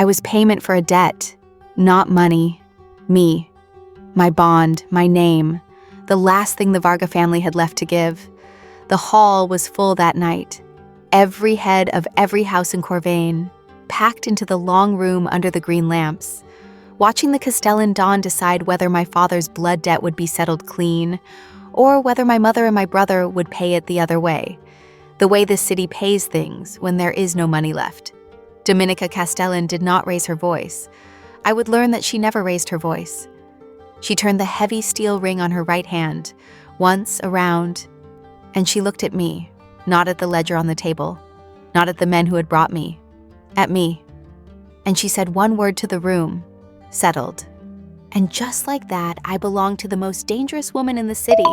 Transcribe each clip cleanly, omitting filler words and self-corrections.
I was payment for a debt, not money. Me, my bond, my name, the last thing the Varga family had left to give. The hall was full that night. Every head of every house in Korvane, packed into the long room under the green lamps, watching the Castellan dawn decide whether my father's blood debt would be settled clean, or whether my mother and my brother would pay it the other way, the way this city pays things when there is no money left. Dominika Castellan did not raise her voice. I would learn that she never raised her voice. She turned the heavy steel ring on her right hand, once around, and she looked at me, not at the ledger on the table, not at the men who had brought me, at me. And she said one word to the room, settled. And just like that, I belonged to the most dangerous woman in the city.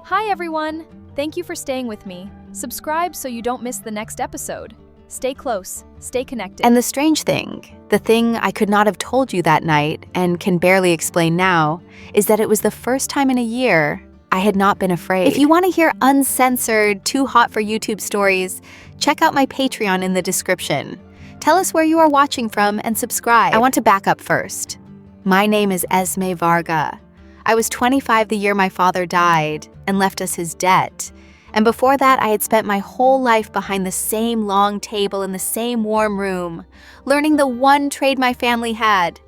Hi everyone! Thank you for staying with me. Subscribe so you don't miss the next episode. Stay close, stay connected. And the strange thing, the thing I could not have told you that night and can barely explain now, is that it was the first time in a year I had not been afraid. If you want to hear uncensored, too hot for YouTube stories, check out my Patreon in the description. Tell us where you are watching from and subscribe. I want to back up first. My name is Esme Varga. I was 25 the year my father died and left us his debt. And before that, I had spent my whole life behind the same long table in the same warm room, learning the one trade my family had.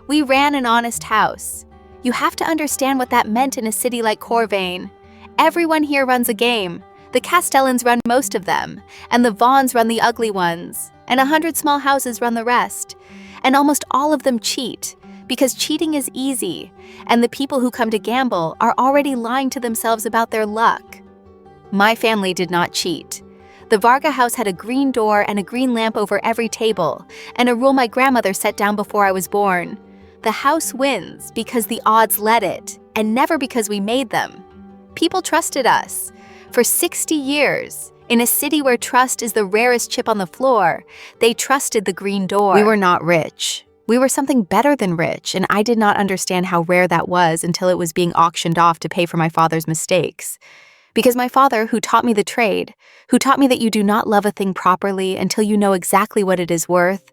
We ran an honest house. You have to understand what that meant in a city like Korvane. Everyone here runs a game. The Castellans run most of them, and the Vaughns run the ugly ones, and 100 small houses run the rest. And almost all of them cheat, because cheating is easy, and the people who come to gamble are already lying to themselves about their luck. My family did not cheat. The Varga house had a green door and a green lamp over every table, and a rule my grandmother set down before I was born. The house wins because the odds let it, and never because we made them. People trusted us. For 60 years, in a city where trust is the rarest chip on the floor, they trusted the green door. We were not rich. We were something better than rich, and I did not understand how rare that was until it was being auctioned off to pay for my father's mistakes. Because my father, who taught me the trade, who taught me that you do not love a thing properly until you know exactly what it is worth,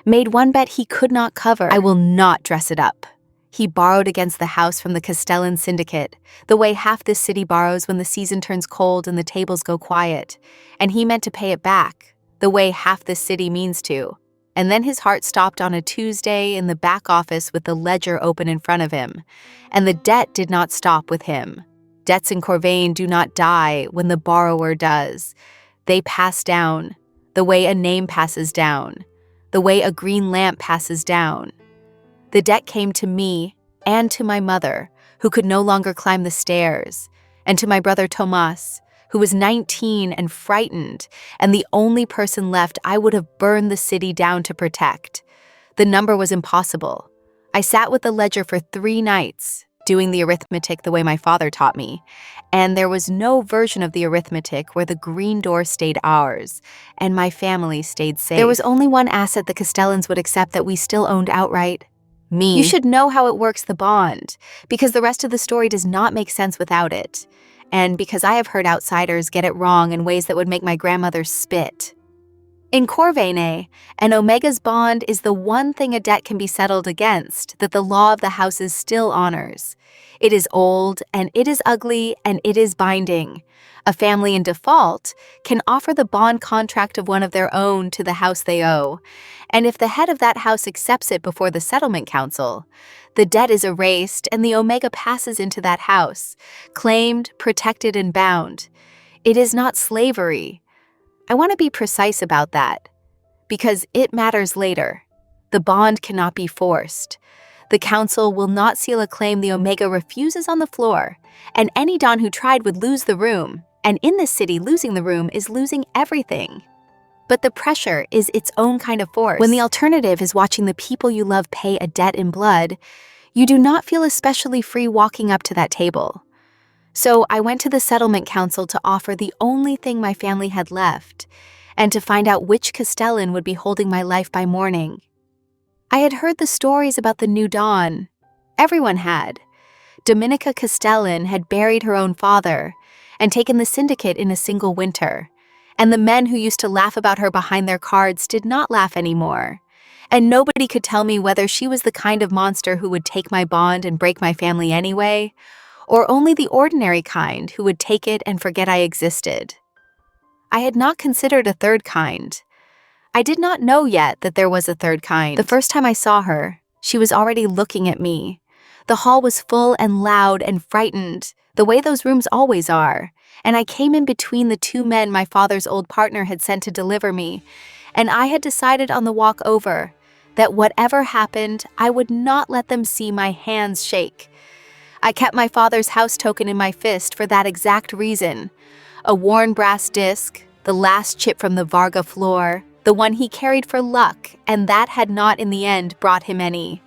made one bet he could not cover. I will not dress it up. He borrowed against the house from the Castellan syndicate, the way half this city borrows when the season turns cold and the tables go quiet, and he meant to pay it back, the way half this city means to. And then his heart stopped on a Tuesday in the back office with the ledger open in front of him, and the debt did not stop with him. Debts in Korvane do not die when the borrower does. They pass down, the way a name passes down, the way a green lamp passes down. The debt came to me and to my mother, who could no longer climb the stairs, and to my brother Tomas, who was 19 and frightened, and the only person left I would have burned the city down to protect. The number was impossible. I sat with the ledger for 3 nights, doing the arithmetic the way my father taught me, and there was no version of the arithmetic where the green door stayed ours, and my family stayed safe. There was only one asset the Castellans would accept that we still owned outright. Me. You should know how it works, the bond, because the rest of the story does not make sense without it. And because I have heard outsiders get it wrong in ways that would make my grandmother spit. In Korvane, an Omega's bond is the one thing a debt can be settled against that the law of the houses still honors. It is old, and it is ugly, and it is binding. A family in default can offer the bond contract of one of their own to the house they owe, and if the head of that house accepts it before the settlement council, the debt is erased and the Omega passes into that house, claimed, protected, and bound. It is not slavery. I want to be precise about that, because it matters later. The bond cannot be forced. The council will not seal a claim the Omega refuses on the floor, and any Don who tried would lose the room, and in this city, losing the room is losing everything. But the pressure is its own kind of force. When the alternative is watching the people you love pay a debt in blood, you do not feel especially free walking up to that table. So I went to the settlement council to offer the only thing my family had left, and to find out which Castellan would be holding my life by morning. I had heard the stories about the new dawn. Everyone had. Dominika Castellan had buried her own father and taken the syndicate in a single winter, and the men who used to laugh about her behind their cards did not laugh anymore. and nobody could tell me whether she was the kind of monster who would take my bond and break my family anyway, or only the ordinary kind who would take it and forget I existed. I had not considered a third kind. I did not know yet that there was a third kind. The first time I saw her, she was already looking at me. The hall was full and loud and frightened, the way those rooms always are, and I came in between the two men my father's old partner had sent to deliver me, and I had decided on the walk over that whatever happened, I would not let them see my hands shake. I kept my father's house token in my fist for that exact reason. A worn brass disc, the last chip from the Varga floor, the one he carried for luck, and that had not in the end brought him any.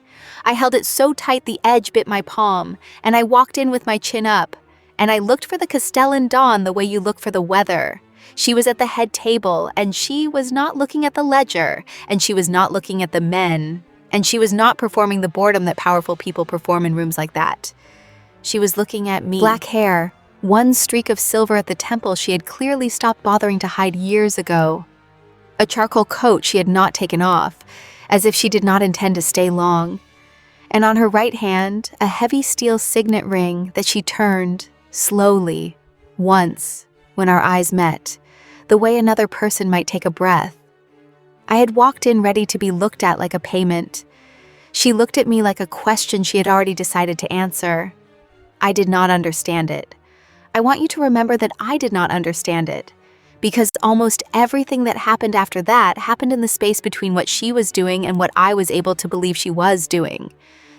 I held it so tight the edge bit my palm, and I walked in with my chin up, and I looked for the Castellan dawn the way you look for the weather. She was at the head table, and she was not looking at the ledger, and she was not looking at the men, and she was not performing the boredom that powerful people perform in rooms like that. She was looking at me. Black hair, one streak of silver at the temple she had clearly stopped bothering to hide years ago. A charcoal coat she had not taken off, as if she did not intend to stay long. And on her right hand, a heavy steel signet ring that she turned, slowly, once, when our eyes met, the way another person might take a breath. I had walked in ready to be looked at like a payment. She looked at me like a question she had already decided to answer. I did not understand it. I want you to remember that I did not understand it, because almost everything that happened after that happened in the space between what she was doing and what I was able to believe she was doing.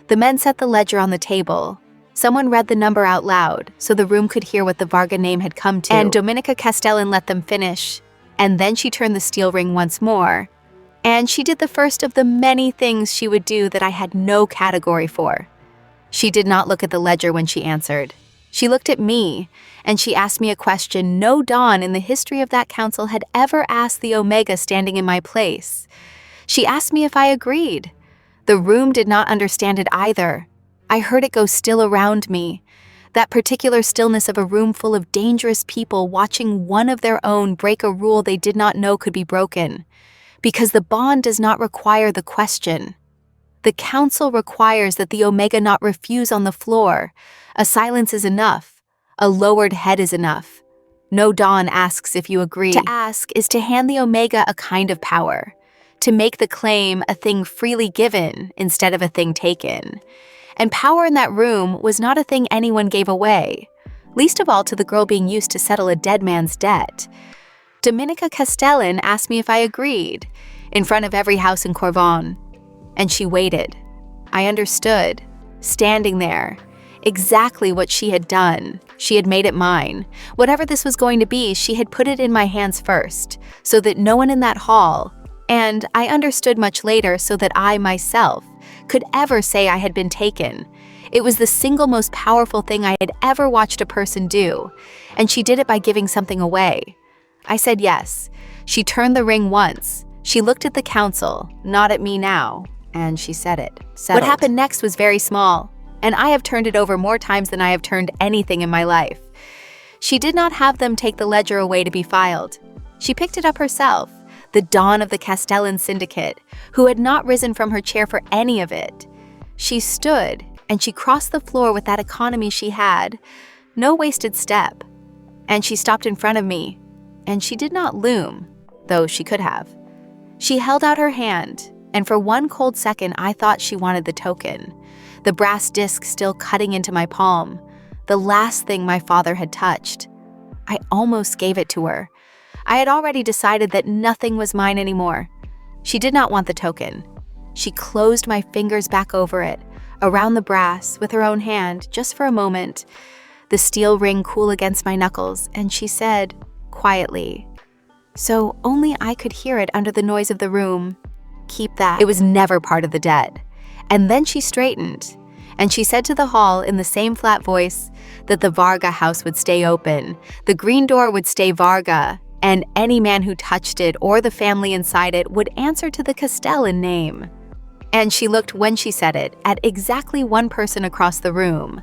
The men set the ledger on the table. Someone read the number out loud, so the room could hear what the Varga name had come to. And Dominika Castellan let them finish. And then she turned the steel ring once more. And she did the first of the many things she would do that I had no category for. She did not look at the ledger when she answered. She looked at me, and she asked me a question no Dawn in the history of that council had ever asked the Omega standing in my place. She asked me if I agreed. The room did not understand it either. I heard it go still around me. That particular stillness of a room full of dangerous people watching one of their own break a rule they did not know could be broken. Because the bond does not require the question. The council requires that the Omega not refuse on the floor. A silence is enough. A lowered head is enough. No Dawn asks if you agree. To ask is to hand the Omega a kind of power. To make the claim a thing freely given instead of a thing taken. And power in that room was not a thing anyone gave away, least of all to the girl being used to settle a dead man's debt. Dominika Castellan asked me if I agreed, in front of every house in Korvane. And she waited. I understood, standing there, exactly what she had done. She had made it mine. Whatever this was going to be, she had put it in my hands first, so that no one in that hall, and I understood much later so that I myself, could ever say I had been taken. It was the single most powerful thing I had ever watched a person do, and she did it by giving something away. I said yes. She turned the ring once. She looked at the council, not at me now, and she said it. Settled. What happened next was very small, and I have turned it over more times than I have turned anything in my life. She did not have them take the ledger away to be filed. She picked it up herself, the dawn of the Castellan syndicate, who had not risen from her chair for any of it. She stood, and she crossed the floor with that economy she had, no wasted step. And she stopped in front of me, and she did not loom, though she could have. She held out her hand, and for one cold second I thought she wanted the token, the brass disc still cutting into my palm, the last thing my father had touched. I almost gave it to her. I had already decided that nothing was mine anymore. She did not want the token. She closed my fingers back over it, around the brass, with her own hand, just for a moment, the steel ring cool against my knuckles, and she said, quietly, so only I could hear it under the noise of the room, keep that. It was never part of the debt. And then she straightened, and she said to the hall in the same flat voice that the Varga house would stay open, the green door would stay Varga, and any man who touched it or the family inside it would answer to the Castellan name. And she looked when she said it at exactly one person across the room,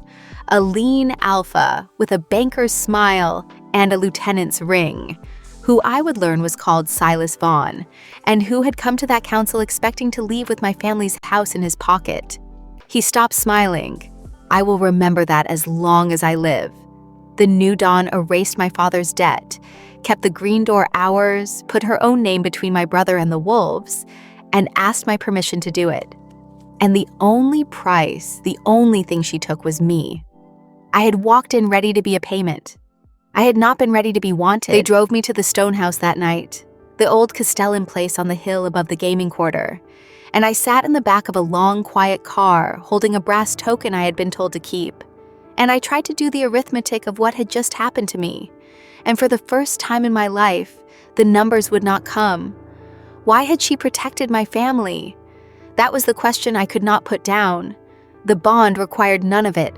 a lean alpha with a banker's smile and a lieutenant's ring, who I would learn was called Silas Vaughn, and who had come to that council expecting to leave with my family's house in his pocket. He stopped smiling. I will remember that as long as I live. The new dawn erased my father's debt, kept the green door ours, put her own name between my brother and the wolves, and asked my permission to do it. And the only price, the only thing she took was me. I had walked in ready to be a payment. I had not been ready to be wanted. They drove me to the stone house that night, the old Castellan place on the hill above the gaming quarter, and I sat in the back of a long, quiet car, holding a brass token I had been told to keep. And I tried to do the arithmetic of what had just happened to me. And for the first time in my life, the numbers would not come. Why had she protected my family? That was the question I could not put down. The bond required none of it.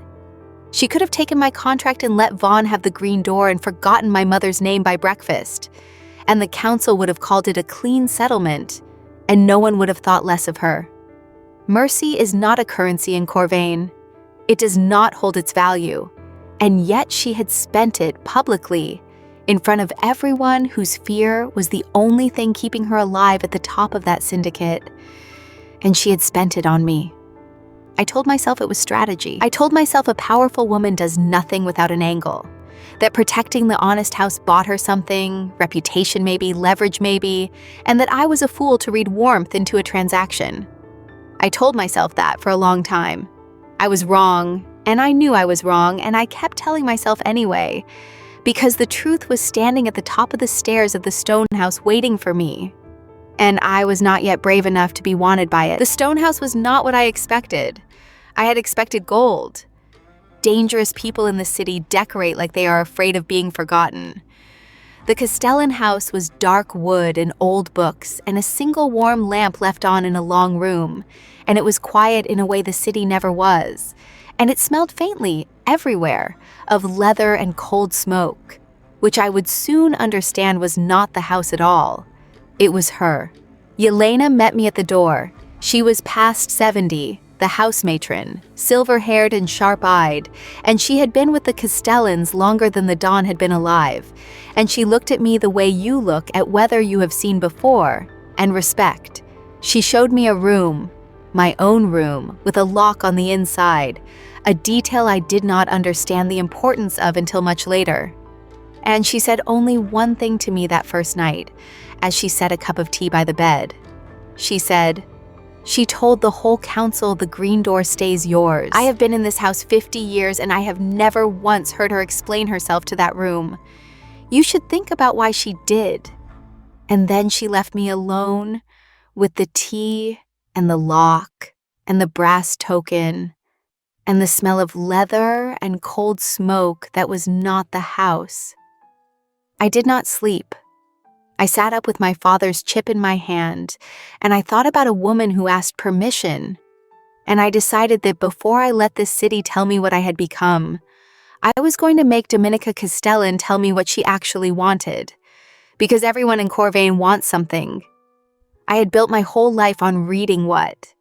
She could have taken my contract and let Vaughn have the green door and forgotten my mother's name by breakfast. And the council would have called it a clean settlement, and no one would have thought less of her. Mercy is not a currency in Korvane. It does not hold its value. And yet she had spent it publicly, in front of everyone whose fear was the only thing keeping her alive at the top of that syndicate. And she had spent it on me. I told myself it was strategy. I told myself a powerful woman does nothing without an angle. That protecting the honest house bought her something, reputation maybe, leverage maybe, and that I was a fool to read warmth into a transaction. I told myself that for a long time. I was wrong, and I knew I was wrong, and I kept telling myself anyway, because the truth was standing at the top of the stairs of the stone house waiting for me. And I was not yet brave enough to be wanted by it. The stone house was not what I expected. I had expected gold. Dangerous people in the city decorate like they are afraid of being forgotten. The Castellan house was dark wood and old books and a single warm lamp left on in a long room, and it was quiet in a way the city never was, and it smelled faintly, everywhere, of leather and cold smoke, which I would soon understand was not the house at all. It was her. Yelena met me at the door. She was past 70, the house matron, silver-haired and sharp-eyed, and she had been with the Castellans longer than the Dawn had been alive, and she looked at me the way you look at whether you have seen before, and respect. She showed me a room, my own room, with a lock on the inside, a detail I did not understand the importance of until much later. And she said only one thing to me that first night, as she set a cup of tea by the bed. She said, "She told the whole council the green door stays yours. I have been in this house 50 years and I have never once heard her explain herself to that room. You should think about why she did." And then she left me alone with the tea and the lock and the brass token and the smell of leather and cold smoke that was not the house. I did not sleep. I sat up with my father's chip in my hand, and I thought about a woman who asked permission. And I decided that before I let this city tell me what I had become, I was going to make Dominika Castellan tell me what she actually wanted. Because everyone in Korvane wants something. I had built my whole life on reading what.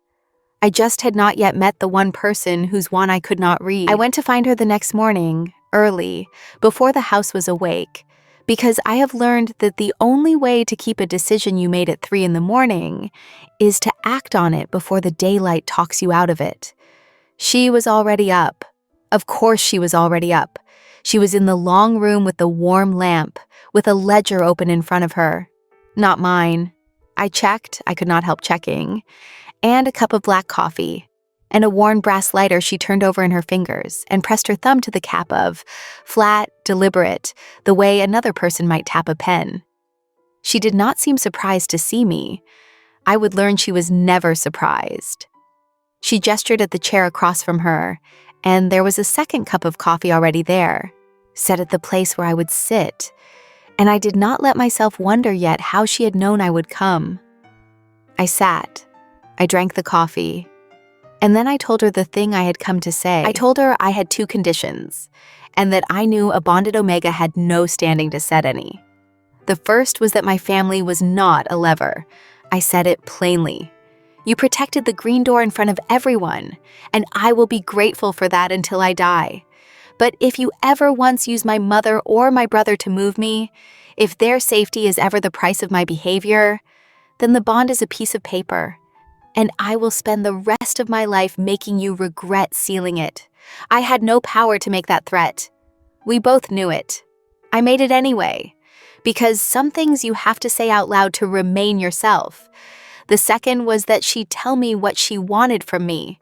I just had not yet met the one person whose want I could not read. I went to find her the next morning, early, before the house was awake, because I have learned that the only way to keep a decision you made at 3 in the morning is to act on it before the daylight talks you out of it. She was already up. Of course she was already up. She was in the long room with the warm lamp, with a ledger open in front of her. Not mine. I checked, I could not help checking, and a cup of black coffee, and a worn brass lighter she turned over in her fingers and pressed her thumb to the cap of, flat, deliberate, the way another person might tap a pen. She did not seem surprised to see me. I would learn she was never surprised. She gestured at the chair across from her, and there was a second cup of coffee already there, set at the place where I would sit, and I did not let myself wonder yet how she had known I would come. I sat. I drank the coffee. And then I told her the thing I had come to say. I told her I had 2 conditions, and that I knew a bonded Omega had no standing to set any. The first was that my family was not a lever. I said it plainly. You protected the green door in front of everyone, and I will be grateful for that until I die. But if you ever once use my mother or my brother to move me, if their safety is ever the price of my behavior, then the bond is a piece of paper, and I will spend the rest of my life making you regret sealing it. I had no power to make that threat. We both knew it. I made it anyway, because some things you have to say out loud to remain yourself. The second was that she'd tell me what she wanted from me.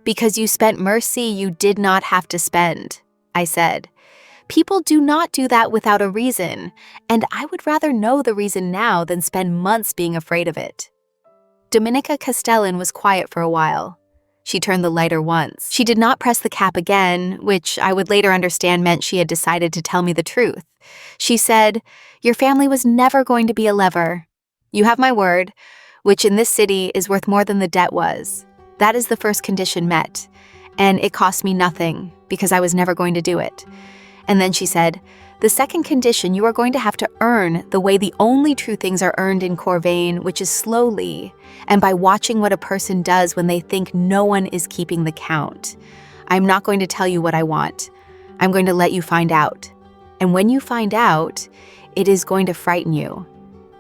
Because you spent mercy you did not have to spend, I said. People do not do that without a reason, and I would rather know the reason now than spend months being afraid of it. Dominika Castellan was quiet for a while. She turned the lighter once. She did not press the cap again, which I would later understand meant she had decided to tell me the truth. She said, "Your family was never going to be a lever. You have my word, which in this city is worth more than the debt was. That is the first condition met, and it cost me nothing because I was never going to do it." And then she said, "The second condition you are going to have to earn the way the only true things are earned in Korvane, which is slowly, and by watching what a person does when they think no one is keeping the count. I'm not going to tell you what I want. I'm going to let you find out. And when you find out, it is going to frighten you.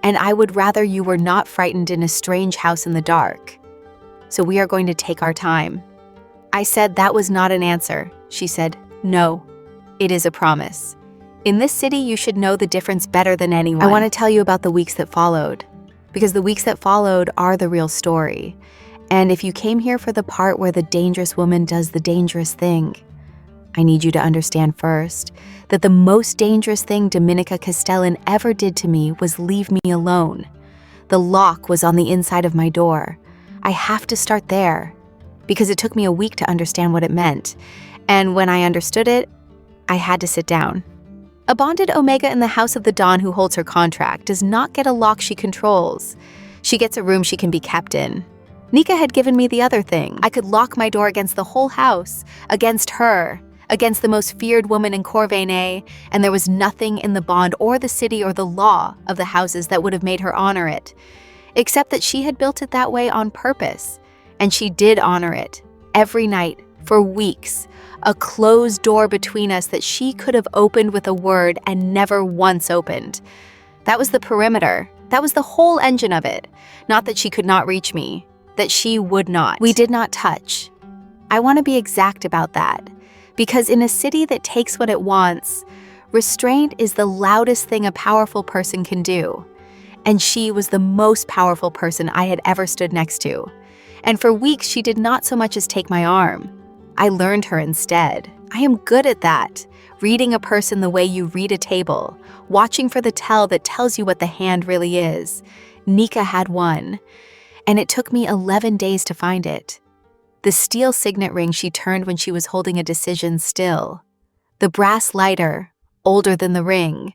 And I would rather you were not frightened in a strange house in the dark. So we are going to take our time." I said that was not an answer. She said, "No, it is a promise. In this city, you should know the difference better than anyone." I want to tell you about the weeks that followed, because the weeks that followed are the real story. And if you came here for the part where the dangerous woman does the dangerous thing, I need you to understand first that the most dangerous thing Dominika Castellan ever did to me was leave me alone. The lock was on the inside of my door. I have to start there, because it took me a week to understand what it meant. And when I understood it, I had to sit down. A bonded Omega in the House of the Dawn who holds her contract does not get a lock she controls. She gets a room she can be kept in. Nika had given me the other thing. I could lock my door against the whole house, against her, against the most feared woman in Korvane, and there was nothing in the bond or the city or the law of the houses that would have made her honor it, except that she had built it that way on purpose, and she did honor it, every night, for weeks, a closed door between us that she could have opened with a word and never once opened. That was the perimeter. That was the whole engine of it. Not that she could not reach me, that she would not. We did not touch. I want to be exact about that, because in a city that takes what it wants, restraint is the loudest thing a powerful person can do. And she was the most powerful person I had ever stood next to. And for weeks, she did not so much as take my arm. I learned her instead. I am good at that. Reading a person the way you read a table, watching for the tell that tells you what the hand really is. Nika had one, and it took me 11 days to find it. The steel signet ring she turned when she was holding a decision still. The brass lighter, older than the ring,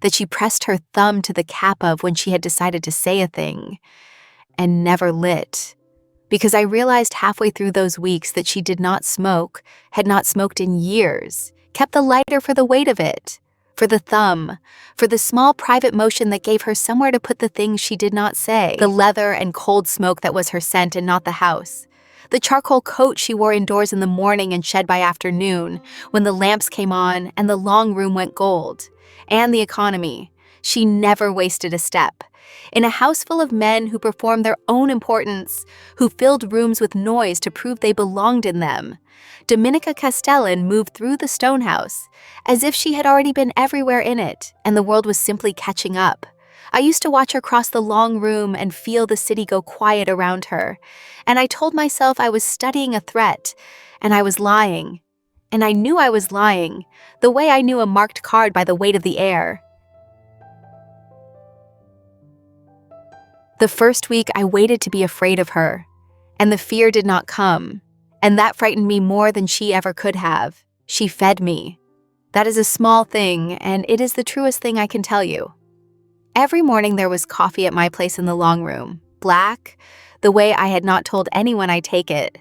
that she pressed her thumb to the cap of when she had decided to say a thing, and never lit. Because I realized halfway through those weeks that she did not smoke, had not smoked in years, kept the lighter for the weight of it, for the thumb, for the small private motion that gave her somewhere to put the things she did not say, the leather and cold smoke that was her scent and not the house, the charcoal coat she wore indoors in the morning and shed by afternoon when the lamps came on and the long room went gold, and the economy. She never wasted a step. In a house full of men who performed their own importance, who filled rooms with noise to prove they belonged in them, Dominika Castellan moved through the stone house as if she had already been everywhere in it and the world was simply catching up. I used to watch her cross the long room and feel the city go quiet around her, and I told myself I was studying a threat, and I was lying. And I knew I was lying, the way I knew a marked card by the weight of the air. The first week, I waited to be afraid of her, and the fear did not come, and that frightened me more than she ever could have. She fed me. That is a small thing, and it is the truest thing I can tell you. Every morning there was coffee at my place in the long room, black, the way I had not told anyone I take it.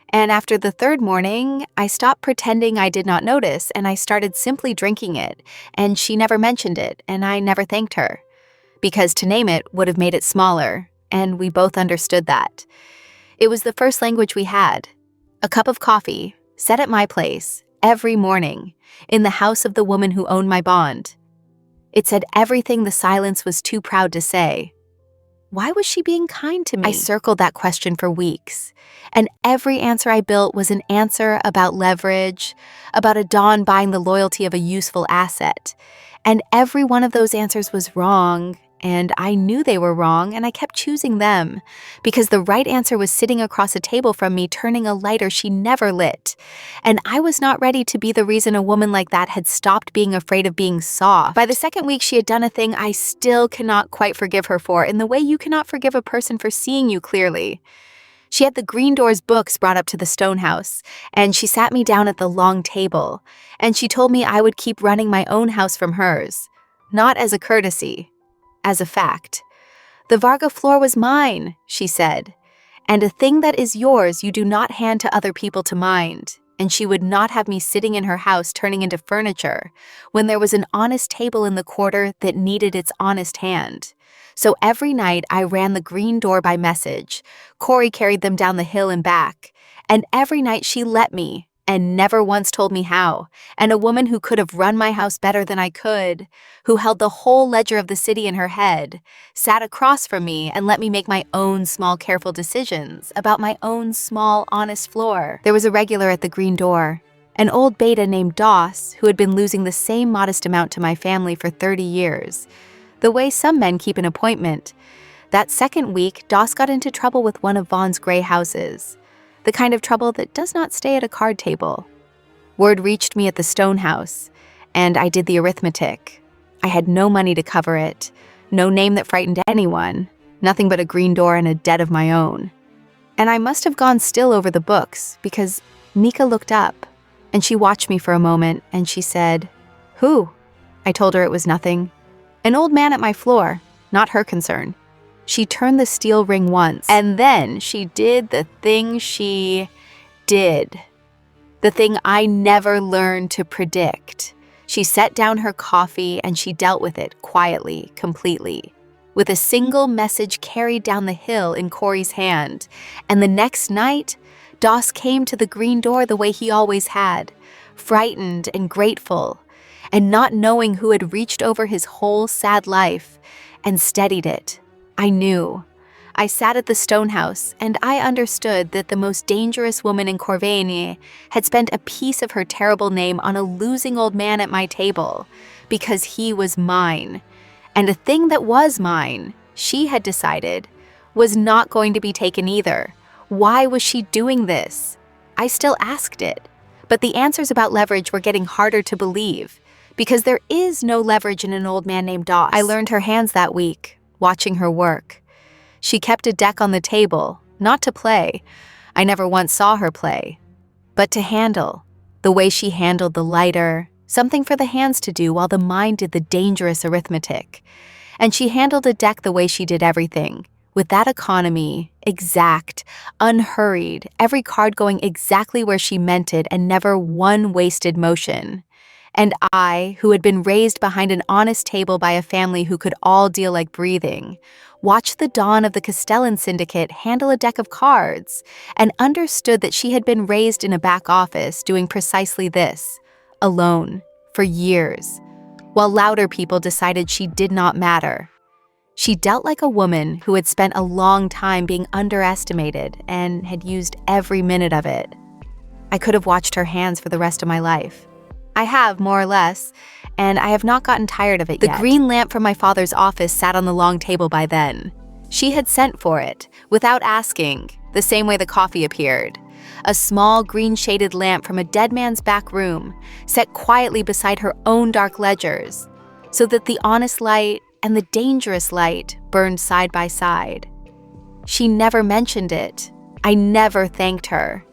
And after the third morning, I stopped pretending I did not notice, and I started simply drinking it, and she never mentioned it, and I never thanked her. Because to name it would have made it smaller, and we both understood that. It was the first language we had. A cup of coffee, set at my place, every morning, in the house of the woman who owned my bond. It said everything the silence was too proud to say. Why was she being kind to me? I circled that question for weeks, and every answer I built was an answer about leverage, about a Dawn buying the loyalty of a useful asset. And every one of those answers was wrong, and I knew they were wrong, and I kept choosing them, because the right answer was sitting across a table from me, turning a lighter she never lit. And I was not ready to be the reason a woman like that had stopped being afraid of being soft. By the second week, she had done a thing I still cannot quite forgive her for, in the way you cannot forgive a person for seeing you clearly. She had the Green Doors books brought up to the stone house, and she sat me down at the long table, and she told me I would keep running my own house from hers, not as a courtesy, as a fact. The Varga floor was mine, she said, and a thing that is yours you do not hand to other people to mind. And she would not have me sitting in her house turning into furniture when there was an honest table in the quarter that needed its honest hand. So every night I ran the green door by message. Corey carried them down the hill and back. And every night she let me, and never once told me how. And a woman who could have run my house better than I could, who held the whole ledger of the city in her head, sat across from me and let me make my own small careful decisions about my own small honest floor. There was a regular at the green door, an old beta named Doss, who had been losing the same modest amount to my family for 30 years, the way some men keep an appointment. That second week, Doss got into trouble with one of Vaughn's gray houses, the kind of trouble that does not stay at a card table. Word reached me at the stone house, and I did the arithmetic. I had no money to cover it, no name that frightened anyone, nothing but a green door and a debt of my own. And I must have gone still over the books, because Nika looked up, and she watched me for a moment, and she said, "Who?" I told her it was nothing. An old man at my floor, not her concern. She turned the steel ring once, and then she did the thing she did. The thing I never learned to predict. She set down her coffee and she dealt with it quietly, completely, with a single message carried down the hill in Corey's hand. And the next night, Doss came to the green door the way he always had, frightened and grateful, and not knowing who had reached over his whole sad life and steadied it. I knew. I sat at the stone house, and I understood that the most dangerous woman in Korvane had spent a piece of her terrible name on a losing old man at my table, because he was mine. And a thing that was mine, she had decided, was not going to be taken either. Why was she doing this? I still asked it, but the answers about leverage were getting harder to believe, because there is no leverage in an old man named Doss. I learned her hands that week, watching her work. She kept a deck on the table, not to play. I never once saw her play, but to handle, the way she handled the lighter, something for the hands to do while the mind did the dangerous arithmetic. And she handled a deck the way she did everything, with that economy, exact, unhurried, every card going exactly where she meant it and never one wasted motion. And I, who had been raised behind an honest table by a family who could all deal like breathing, watched the dawn of the Castellan syndicate handle a deck of cards and understood that she had been raised in a back office doing precisely this, alone, for years, while louder people decided she did not matter. She dealt like a woman who had spent a long time being underestimated and had used every minute of it. I could have watched her hands for the rest of my life. I have, more or less, and I have not gotten tired of it yet. The green lamp from my father's office sat on the long table by then. She had sent for it, without asking, the same way the coffee appeared. A small green-shaded lamp from a dead man's back room, set quietly beside her own dark ledgers, so that the honest light and the dangerous light burned side by side. She never mentioned it. I never thanked her.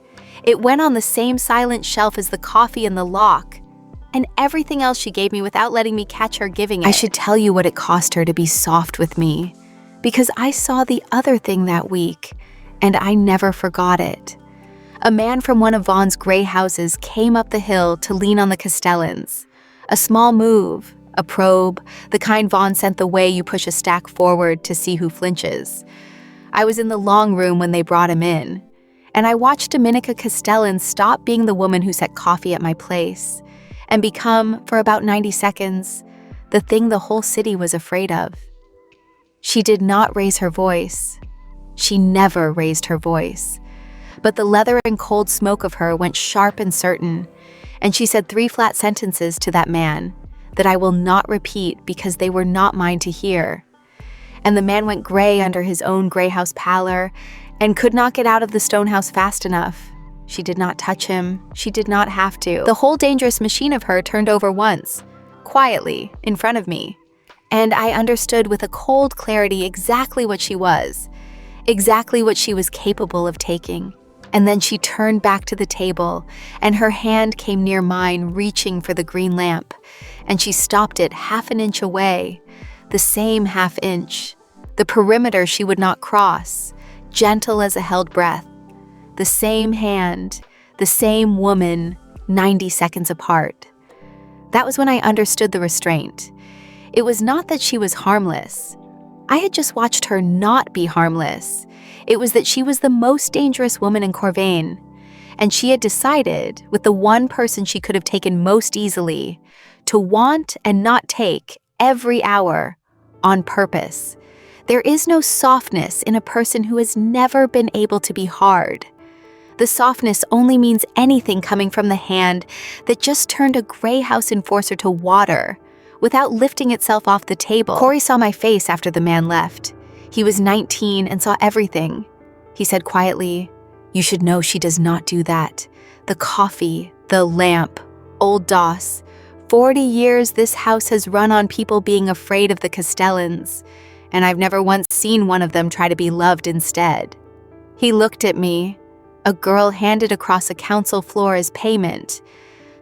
It went on the same silent shelf as the coffee and the lock, and everything else she gave me without letting me catch her giving it. I should tell you what it cost her to be soft with me, because I saw the other thing that week, and I never forgot it. A man from one of Vaughn's gray houses came up the hill to lean on the Castellans. A small move, a probe, the kind Vaughn sent the way you push a stack forward to see who flinches. I was in the long room when they brought him in, And I watched Dominika Castellan stop being the woman who set coffee at my place and become, for about 90 seconds, the thing the whole city was afraid of. She did not raise her voice. She never raised her voice. But the leather and cold smoke of her went sharp and certain, and she said 3 flat sentences to that man that I will not repeat because they were not mine to hear. And the man went gray under his own gray house pallor and could not get out of the stone house fast enough. She did not touch him. She did not have to. The whole dangerous machine of her turned over once, quietly, in front of me. And I understood with a cold clarity exactly what she was, exactly what she was capable of taking. And then she turned back to the table, and her hand came near mine, reaching for the green lamp, and she stopped it half an inch away, the same half inch, the perimeter she would not cross, gentle as a held breath. The same hand, the same woman, 90 seconds apart. That was when I understood the restraint. It was not that she was harmless. I had just watched her not be harmless. It was that she was the most dangerous woman in Korvane, and she had decided, with the one person she could have taken most easily, to want and not take every hour on purpose. There is no softness in a person who has never been able to be hard. The softness only means anything coming from the hand that just turned a gray house enforcer to water without lifting itself off the table. Corey saw my face after the man left. He was 19 and saw everything. He said quietly, "You should know she does not do that. The coffee, the lamp, old Doss. 40 years this house has run on people being afraid of the Castellans, and I've never once seen one of them try to be loved instead." He looked at me, a girl handed across a council floor as payment,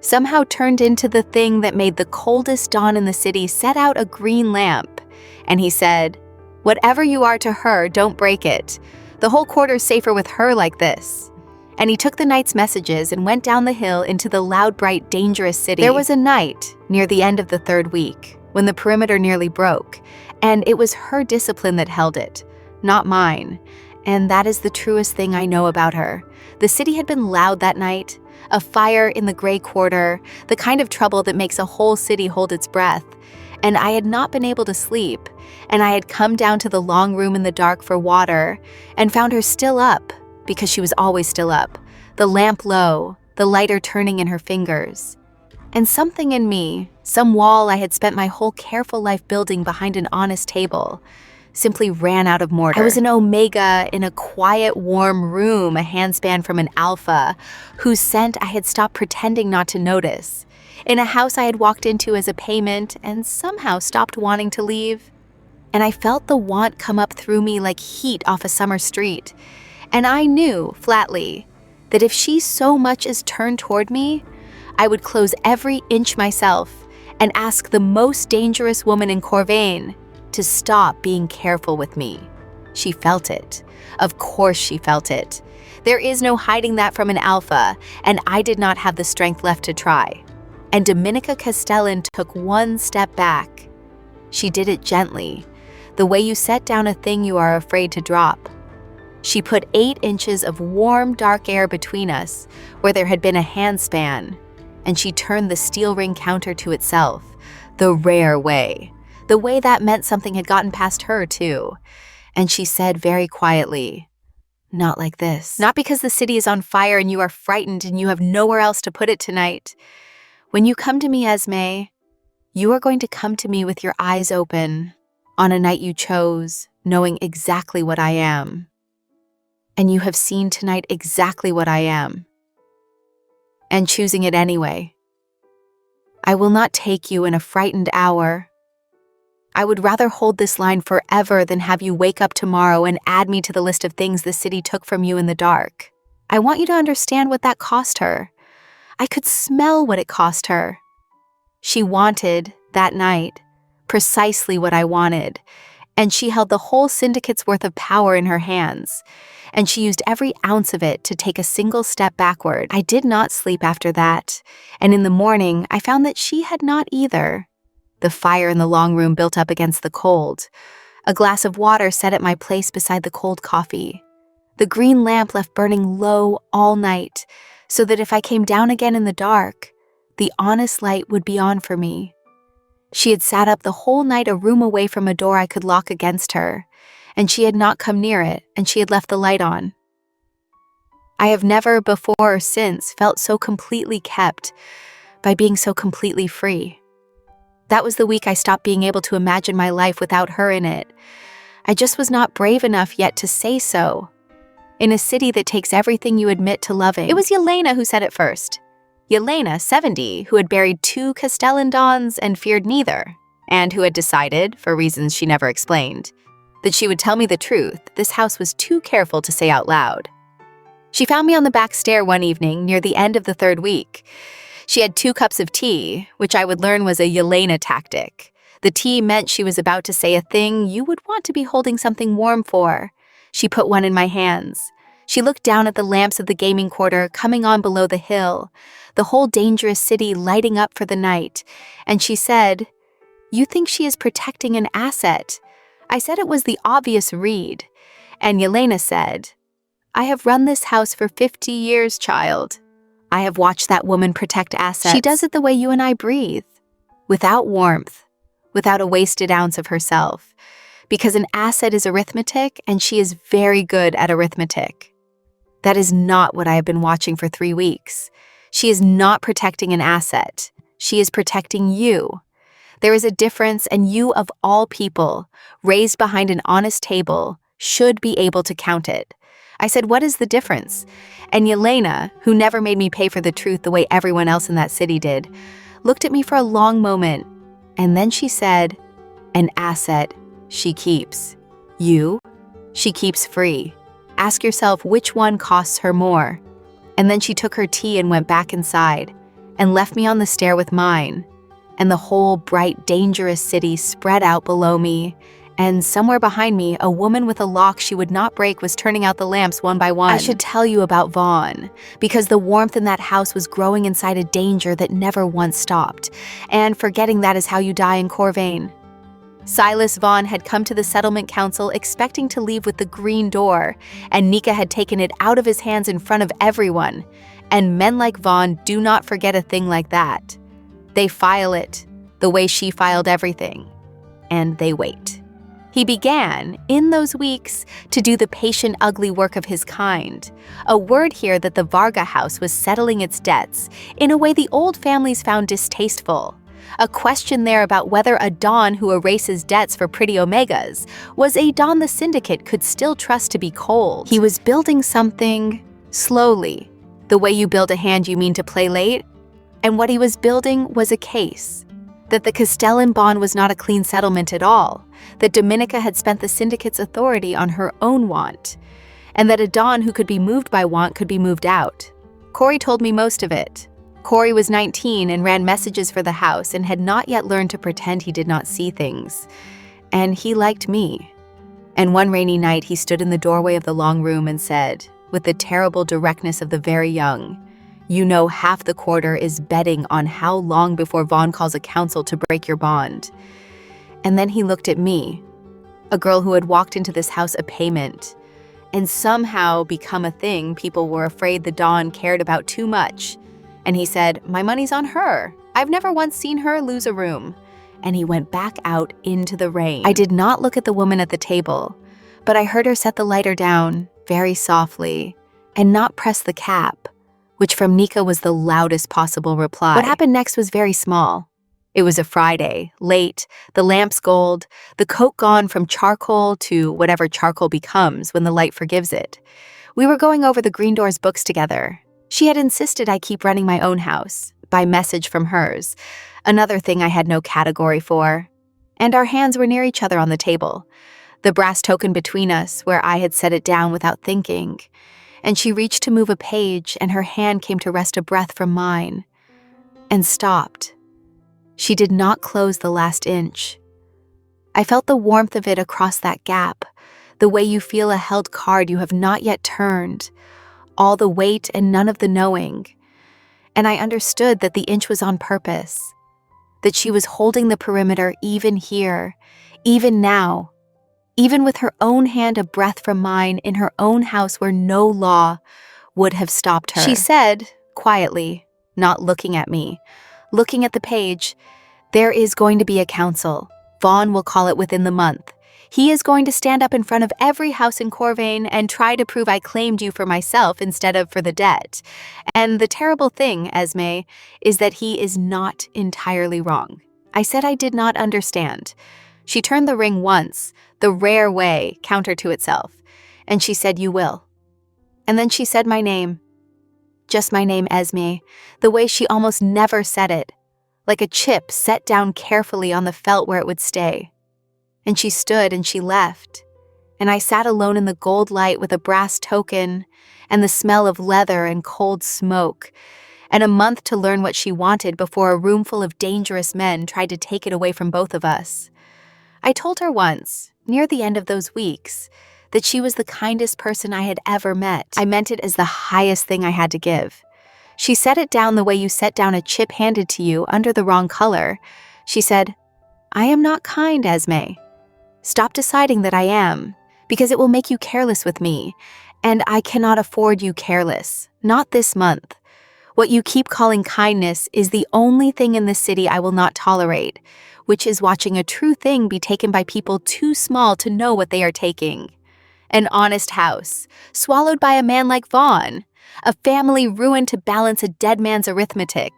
somehow turned into the thing that made the coldest dawn in the city set out a green lamp, and he said, "Whatever you are to her, don't break it. The whole quarter's safer with her like this." And he took the night's messages and went down the hill into the loud, bright, dangerous city. There was a night, near the end of the 3rd week, when the perimeter nearly broke, and it was her discipline that held it, not mine. And that is the truest thing I know about her. The city had been loud that night, a fire in the gray quarter, the kind of trouble that makes a whole city hold its breath. And I had not been able to sleep, and I had come down to the long room in the dark for water and found her still up, because she was always still up, the lamp low, the lighter turning in her fingers. And something in me, some wall I had spent my whole careful life building behind an honest table, simply ran out of mortar. I was an omega in a quiet, warm room, a handspan from an alpha, whose scent I had stopped pretending not to notice, in a house I had walked into as a payment and somehow stopped wanting to leave. And I felt the want come up through me like heat off a summer street. And I knew, flatly, that if she so much as turned toward me, I would close every inch myself and ask the most dangerous woman in Korvane to stop being careful with me. She felt it. Of course she felt it. There is no hiding that from an alpha, and I did not have the strength left to try. And Dominika Castellan took one step back. She did it gently, the way you set down a thing you are afraid to drop. She put 8 inches of warm, dark air between us, where there had been a handspan, and she turned the steel ring counter to itself, the rare way. The way that meant something had gotten past her, too. And she said very quietly, "Not like this. Not because the city is on fire and you are frightened and you have nowhere else to put it tonight. When you come to me, Esme, you are going to come to me with your eyes open, on a night you chose, knowing exactly what I am. And you have seen tonight exactly what I am. And choosing it anyway. I will not take you in a frightened hour. I would rather hold this line forever than have you wake up tomorrow and add me to the list of things the city took from you in the dark. I want you to understand what that cost her. I could smell what it cost her. She wanted, that night, precisely what I wanted, and she held the whole syndicate's worth of power in her hands, and she used every ounce of it to take a single step backward. I did not sleep after that, and in the morning I found that she had not either. The fire in the long room built up against the cold. A glass of water set at my place beside the cold coffee. The green lamp left burning low all night, so that if I came down again in the dark, the honest light would be on for me. She had sat up the whole night a room away from a door I could lock against her, and she had not come near it, and she had left the light on. I have never before or since felt so completely kept by being so completely free. That was the week I stopped being able to imagine my life without her in it. I just was not brave enough yet to say so. In a city that takes everything you admit to loving. It was Yelena who said it first. Yelena, 70, who had buried 2 Castellan dons and feared neither, and who had decided, for reasons she never explained, that she would tell me the truth this house was too careful to say out loud. She found me on the back stair one evening near the end of the 3rd week. She had 2 cups of tea, which I would learn was a Yelena tactic. The tea meant she was about to say a thing you would want to be holding something warm for. She put one in my hands. She looked down at the lamps of the gaming quarter coming on below the hill, the whole dangerous city lighting up for the night, and she said, "You think she is protecting an asset." I said it was the obvious read, and Yelena said, "I have run this house for 50 years, child. I have watched that woman protect assets. She does it the way you and I breathe, without warmth, without a wasted ounce of herself, because an asset is arithmetic, and she is very good at arithmetic. That is not what I have been watching for 3 weeks. She is not protecting an asset. She is protecting you. There is a difference, and you, of all people, raised behind an honest table, should be able to count it." I said, "What is the difference?" And Yelena, who never made me pay for the truth the way everyone else in that city did, looked at me for a long moment, and then she said, "An asset she keeps. You, she keeps free. Ask yourself which one costs her more." And then she took her tea and went back inside, and left me on the stair with mine, and the whole bright, dangerous city spread out below me, and somewhere behind me, a woman with a lock she would not break was turning out the lamps one by one. I should tell you about Vaughn, because the warmth in that house was growing inside a danger that never once stopped, and forgetting that is how you die in Korvane. Silas Vaughn had come to the settlement council expecting to leave with the green door, and Nika had taken it out of his hands in front of everyone, and men like Vaughn do not forget a thing like that. They file it, the way she filed everything, and they wait. He began, in those weeks, to do the patient, ugly work of his kind. A word here that the Varga house was settling its debts in a way the old families found distasteful. A question there about whether a Don who erases debts for pretty omegas was a Don the syndicate could still trust to be cold. He was building something slowly, the way you build a hand you mean to play late. And what he was building was a case. That the Castellan bond was not a clean settlement at all, that Dominika had spent the syndicate's authority on her own want, and that a Don who could be moved by want could be moved out. Corey told me most of it. Corey was 19 and ran messages for the house and had not yet learned to pretend he did not see things. And he liked me. And one rainy night he stood in the doorway of the long room and said, with the terrible directness of the very young, "You know half the quarter is betting on how long before Vaughn calls a council to break your bond." And then he looked at me, a girl who had walked into this house a payment, and somehow become a thing people were afraid the Don cared about too much. And he said, "My money's on her. I've never once seen her lose a room." And he went back out into the rain. I did not look at the woman at the table, but I heard her set the lighter down very softly and not press the cap, which from Nika was the loudest possible reply. What happened next was very small. It was a Friday, late, the lamps gold, the coke gone from charcoal to whatever charcoal becomes when the light forgives it. We were going over the Green Doors books together. She had insisted I keep running my own house, by message from hers, another thing I had no category for. And our hands were near each other on the table, the brass token between us where I had set it down without thinking. And she reached to move a page, and her hand came to rest a breath from mine, and stopped. She did not close the last inch. I felt the warmth of it across that gap, the way you feel a held card you have not yet turned, all the weight and none of the knowing. And I understood that the inch was on purpose, that she was holding the perimeter even here, even now, even with her own hand a breath from mine in her own house where no law would have stopped her. She said, quietly, not looking at me, looking at the page, "There is going to be a council. Vaughn will call it within the month. He is going to stand up in front of every house in Korvane and try to prove I claimed you for myself instead of for the debt. And the terrible thing, Esme, is that he is not entirely wrong." I said I did not understand. She turned the ring once, the rare way, counter to itself, and she said, "You will." And then she said my name. Just my name, Esme, the way she almost never said it, like a chip set down carefully on the felt where it would stay. And she stood and she left, and I sat alone in the gold light with a brass token and the smell of leather and cold smoke, and a month to learn what she wanted before a room full of dangerous men tried to take it away from both of us. I told her once, near the end of those weeks, that she was the kindest person I had ever met. I meant it as the highest thing I had to give. She set it down the way you set down a chip handed to you under the wrong color. She said, "I am not kind, Esme. Stop deciding that I am, because it will make you careless with me, and I cannot afford you careless, not this month. What you keep calling kindness is the only thing in this city I will not tolerate, which is watching a true thing be taken by people too small to know what they are taking. An honest house, swallowed by a man like Vaughn, a family ruined to balance a dead man's arithmetic,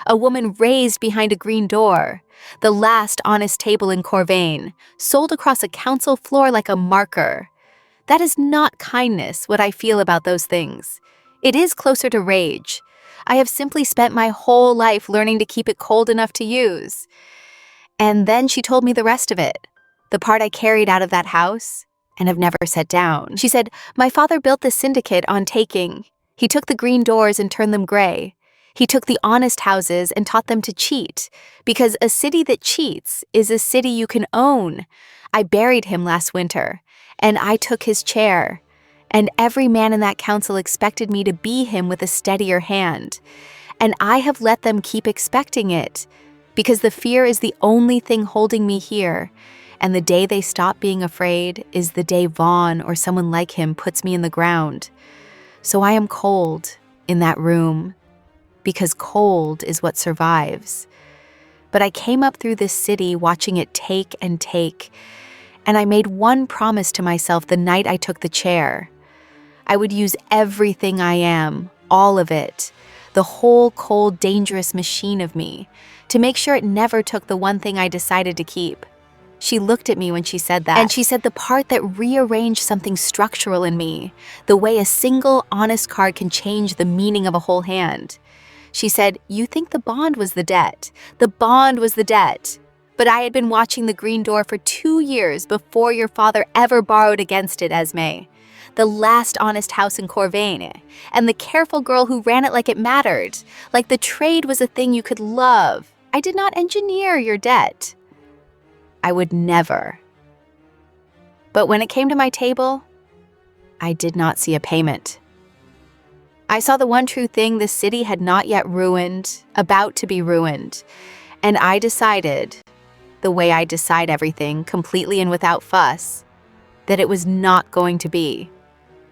a woman raised behind a green door, the last honest table in Korvane, sold across a council floor like a marker. That is not kindness, what I feel about those things. It is closer to rage. I have simply spent my whole life learning to keep it cold enough to use." And then she told me the rest of it, the part I carried out of that house and have never set down. She said, "My father built the syndicate on taking. He took the green doors and turned them gray. He took the honest houses and taught them to cheat, because a city that cheats is a city you can own. I buried him last winter, and I took his chair, and every man in that council expected me to be him with a steadier hand. And I have let them keep expecting it, because the fear is the only thing holding me here, and the day they stop being afraid is the day Vaughn or someone like him puts me in the ground. So I am cold in that room, because cold is what survives. But I came up through this city watching it take and take, and I made one promise to myself the night I took the chair. I would use everything I am, all of it, the whole cold, dangerous machine of me, to make sure it never took the one thing I decided to keep. She looked at me when she said that, and she said the part that rearranged something structural in me, the way a single honest card can change the meaning of a whole hand. She said, "You think the bond was the debt. The bond was the debt. But I had been watching the green door for 2 years before your father ever borrowed against it, Esme. The last honest house in Korvane, and the careful girl who ran it like it mattered, like the trade was a thing you could love. I did not engineer your debt. I would never. But when it came to my table, I did not see a payment. I saw the one true thing the city had not yet ruined, about to be ruined, and I decided, the way I decide everything, completely and without fuss, that it was not going to be.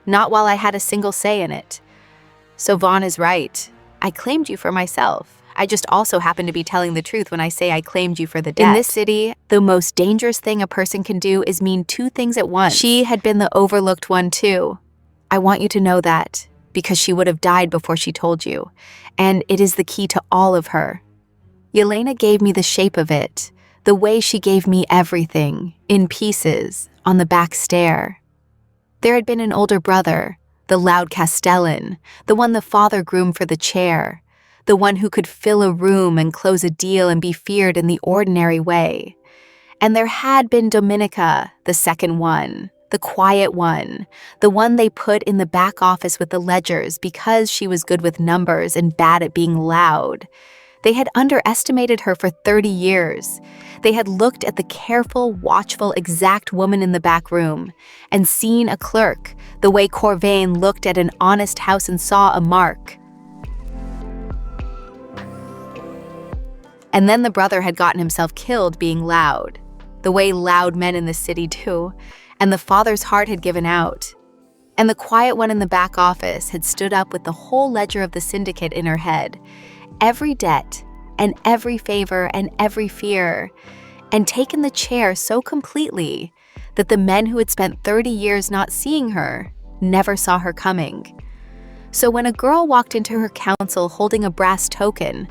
Not while I had a single say in it. So Vaughn is right. I claimed you for myself. I just also happen to be telling the truth when I say I claimed you for the debt. In this city, the most dangerous thing a person can do is mean 2 things at once. She had been the overlooked one too. I want you to know that, because she would have died before she told you, and it is the key to all of her. Yelena gave me the shape of it, the way she gave me everything, in pieces, on the back stair. There had been an older brother, the loud Castellan, the one the father groomed for the chair, the one who could fill a room and close a deal and be feared in the ordinary way. And there had been Dominika, the second one, the quiet one, the one they put in the back office with the ledgers because she was good with numbers and bad at being loud. They had underestimated her for 30 years. They had looked at the careful, watchful, exact woman in the back room and seen a clerk, the way Korvane looked at an honest house and saw a mark. And then the brother had gotten himself killed being loud. the way loud men in the city do, and the father's heart had given out. And the quiet one in the back office had stood up with the whole ledger of the syndicate in her head, every debt and every favor and every fear, and taken the chair so completely that the men who had spent 30 years not seeing her never saw her coming. So when a girl walked into her council holding a brass token,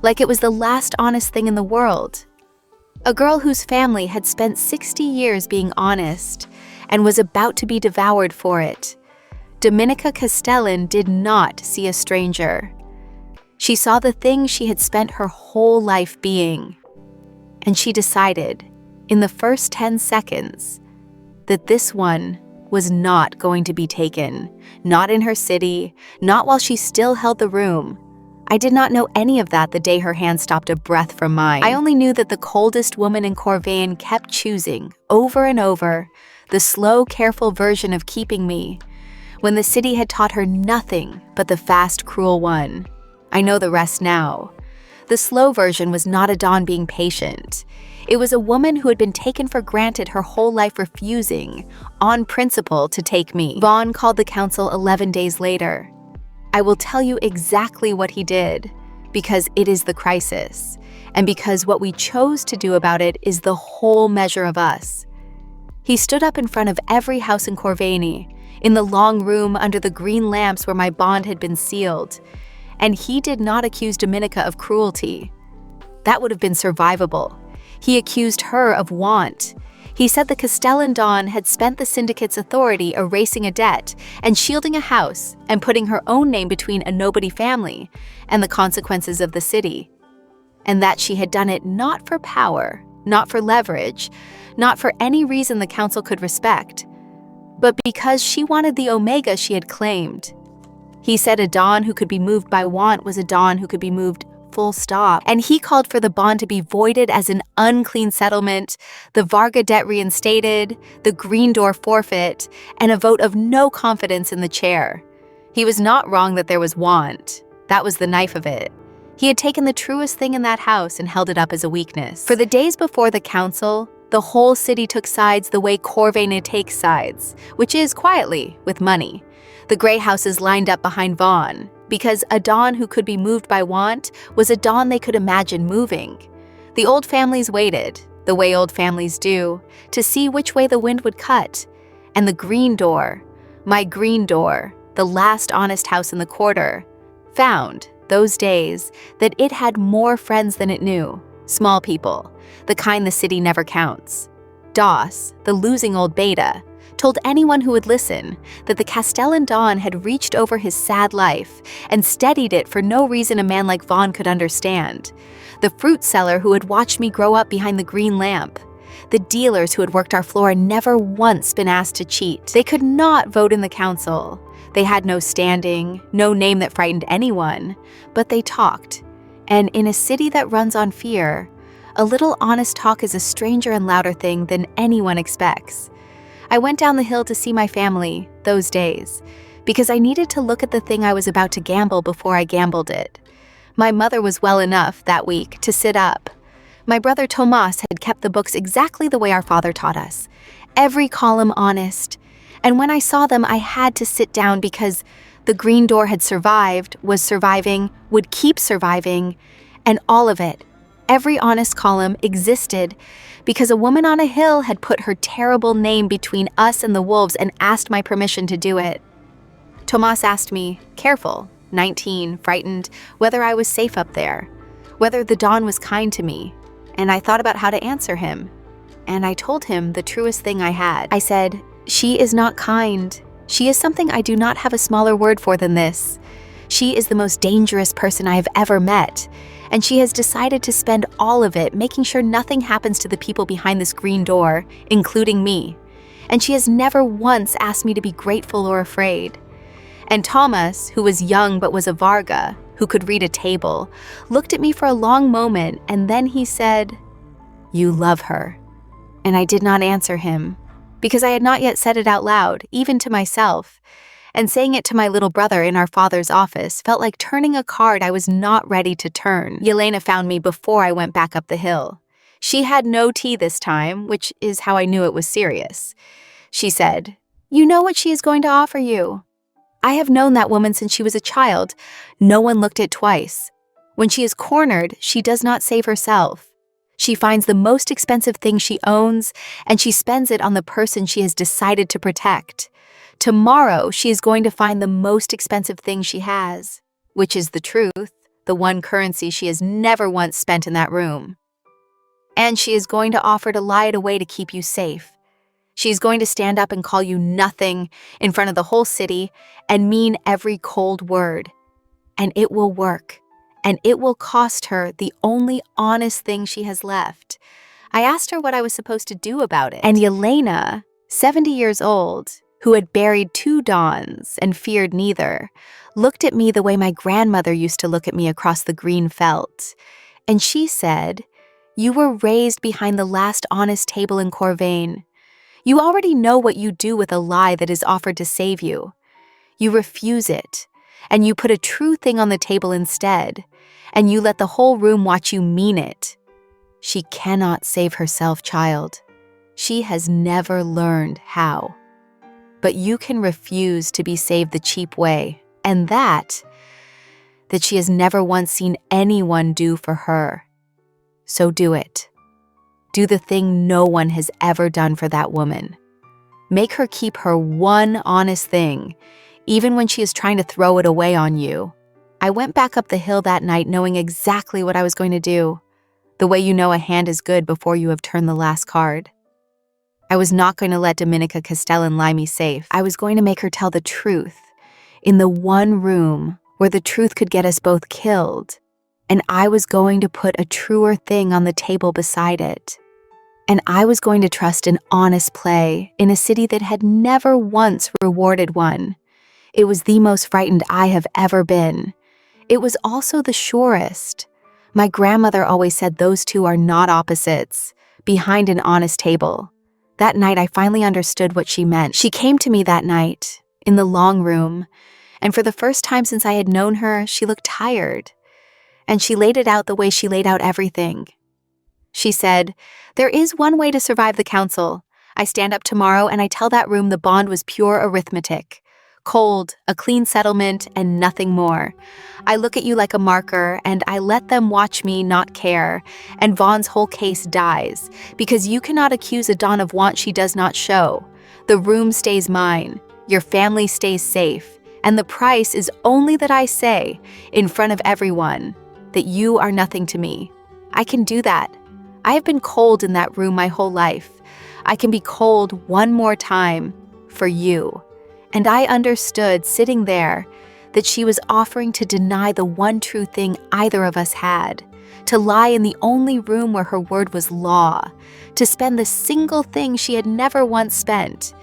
like it was the last honest thing in the world, a girl whose family had spent 60 years being honest and was about to be devoured for it, Dominika Castellan did not see a stranger. She saw the thing she had spent her whole life being, and she decided, in the first 10 seconds, that this one was not going to be taken, not in her city, not while she still held the room. I did not know any of that the day her hand stopped a breath from mine. I only knew that the coldest woman in Korvane kept choosing, over and over, the slow, careful version of keeping me, when the city had taught her nothing but the fast, cruel one. I know the rest now. The slow version was not a Dawn being patient. It was a woman who had been taken for granted her whole life, refusing, on principle, to take me. Vaughn called the council 11 days later. I will tell you exactly what he did, because it is the crisis, and because what we chose to do about it is the whole measure of us. He stood up in front of every house in Korvane, in the long room under the green lamps where my bond had been sealed, and he did not accuse Dominika of cruelty. That would have been survivable. He accused her of want. He said the Castellan Dawn had spent the syndicate's authority erasing a debt and shielding a house and putting her own name between a nobody family and the consequences of the city. And that she had done it not for power, not for leverage, not for any reason the council could respect, but because she wanted the Omega she had claimed. He said a Dawn who could be moved by want was a Dawn who could be moved full stop. And he called for the bond to be voided as an unclean settlement, the Varga debt reinstated, the green door forfeit, and a vote of no confidence in the chair. He was not wrong that there was want. That was the knife of it. He had taken the truest thing in that house and held it up as a weakness. For the days before the council, the whole city took sides the way Korvane takes sides, which is quietly, with money. The gray houses lined up behind Vaughn, because a Dawn who could be moved by want was a Dawn they could imagine moving. The old families waited, the way old families do, to see which way the wind would cut. And the green door, my green door, the last honest house in the quarter, found, those days, that it had more friends than it knew. Small people, the kind the city never counts. Doss, the losing old beta, told anyone who would listen that the Castellan Dawn had reached over his sad life and steadied it for no reason a man like Vaughn could understand. The fruit seller who had watched me grow up behind the green lamp. The dealers who had worked our floor and never once been asked to cheat. They could not vote in the council. They had no standing, no name that frightened anyone, but they talked. And in a city that runs on fear, a little honest talk is a stranger and louder thing than anyone expects. I went down the hill to see my family those days because I needed to look at the thing I was about to gamble before I gambled it. My mother was well enough that week to sit up. My brother Tomas had kept the books exactly the way our father taught us, every column honest. And when I saw them, I had to sit down because the green door had survived, was surviving, would keep surviving, and all of it, every honest column, existed because a woman on a hill had put her terrible name between us and the wolves and asked my permission to do it. Tomas asked me, careful, 19, frightened, whether I was safe up there, whether the Dawn was kind to me, and I thought about how to answer him. And I told him the truest thing I had. I said, she is not kind. She is something I do not have a smaller word for than this. She is the most dangerous person I have ever met, and she has decided to spend all of it making sure nothing happens to the people behind this green door, including me. And she has never once asked me to be grateful or afraid. And Thomas, who was young but was a Varga, who could read a table, looked at me for a long moment, and then he said, "You love her." And I did not answer him, because I had not yet said it out loud, even to myself. And saying it to my little brother in our father's office felt like turning a card I was not ready to turn. Yelena found me before I went back up the hill. She had no tea this time, which is how I knew it was serious. She said, "You know what she is going to offer you." I have known that woman since she was a child. No one looked it twice. When she is cornered, she does not save herself. She finds the most expensive thing she owns, and she spends it on the person she has decided to protect. Tomorrow, she is going to find the most expensive thing she has, which is the truth, the one currency she has never once spent in that room. And she is going to offer to lie it away to keep you safe. She's going to stand up and call you nothing in front of the whole city and mean every cold word. And it will work. And it will cost her the only honest thing she has left. I asked her what I was supposed to do about it. And Yelena, 70 years old, who had buried 2 dawns and feared neither, looked at me the way my grandmother used to look at me across the green veldt. And she said, "You were raised behind the last honest table in Korvane. You already know what you do with a lie that is offered to save you. You refuse it, and you put a true thing on the table instead, and you let the whole room watch you mean it. She cannot save herself, child. She has never learned how. But you can refuse to be saved the cheap way, and that she has never once seen anyone do for her. So do it. Do the thing no one has ever done for that woman. Make her keep her one honest thing, even when she is trying to throw it away on you." I went back up the hill that night knowing exactly what I was going to do, the way you know a hand is good before you have turned the last card. I was not going to let Dominika Castellan lie me safe. I was going to make her tell the truth, in the one room where the truth could get us both killed. And I was going to put a truer thing on the table beside it. And I was going to trust an honest play in a city that had never once rewarded one. It was the most frightened I have ever been. It was also the surest. My grandmother always said those two are not opposites, behind an honest table. That night I finally understood what she meant. She came to me that night, in the long room, and for the first time since I had known her, she looked tired. And she laid it out the way she laid out everything. She said, "There is one way to survive the council. I stand up tomorrow and I tell that room the bond was pure arithmetic. Cold, a clean settlement, and nothing more. I look at you like a marker, and I let them watch me not care, and Vaughn's whole case dies, because you cannot accuse a dawn of want she does not show. The room stays mine, your family stays safe, and the price is only that I say, in front of everyone, that you are nothing to me. I can do that. I have been cold in that room my whole life. I can be cold one more time, for you." And I understood, sitting there, that she was offering to deny the one true thing either of us had, to lie in the only room where her word was law, to spend the single thing she had never once spent,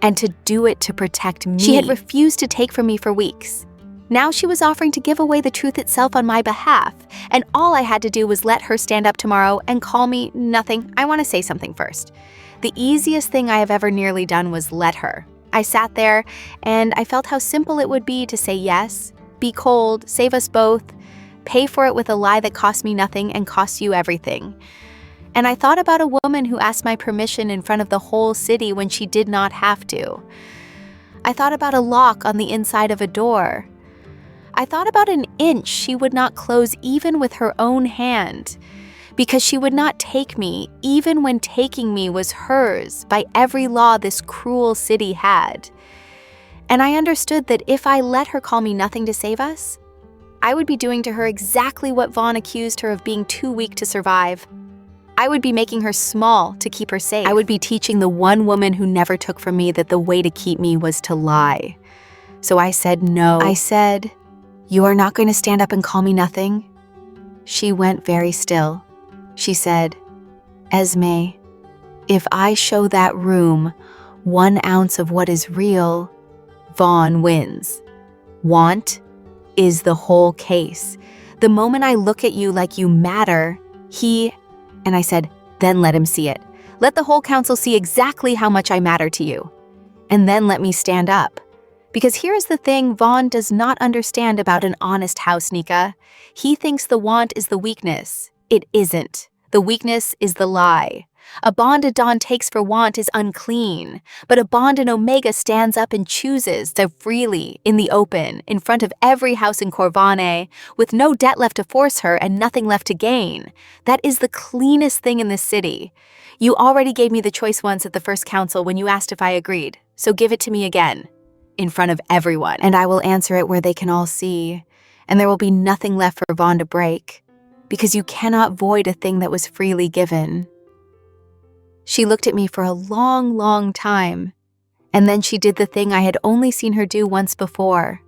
and to do it to protect me. She had refused to take from me for weeks. Now she was offering to give away the truth itself on my behalf, and all I had to do was let her stand up tomorrow and call me nothing. I want to say something first. The easiest thing I have ever nearly done was let her. I sat there, and I felt how simple it would be to say yes, be cold, save us both, pay for it with a lie that cost me nothing and cost you everything. And I thought about a woman who asked my permission in front of the whole city when she did not have to. I thought about a lock on the inside of a door. I thought about an inch she would not close even with her own hand, because she would not take me even when taking me was hers by every law this cruel city had. And I understood that if I let her call me nothing to save us, I would be doing to her exactly what Vaughn accused her of being too weak to survive. I would be making her small to keep her safe. I would be teaching the one woman who never took from me that the way to keep me was to lie. So I said no. I said, "You are not going to stand up and call me nothing?" She went very still. She said, "Esme, if I show that room 1 ounce of what is real, Vaughn wins. Want is the whole case. The moment I look at you like you matter, and I said, "Then let him see it. Let the whole council see exactly how much I matter to you. And then let me stand up. Because here is the thing Vaughn does not understand about an honest house, Nika. He thinks the want is the weakness. It isn't. The weakness is the lie. A bond a Dawn takes for want is unclean, but a bond an Omega stands up and chooses to freely, in the open, in front of every house in Korvane, with no debt left to force her and nothing left to gain. That is the cleanest thing in this city. You already gave me the choice once at the first council when you asked if I agreed, so give it to me again, in front of everyone, and I will answer it where they can all see, and there will be nothing left for Vaughn to break, because you cannot void a thing that was freely given. She looked at me for a long, long time, and then she did the thing I had only seen her do once before.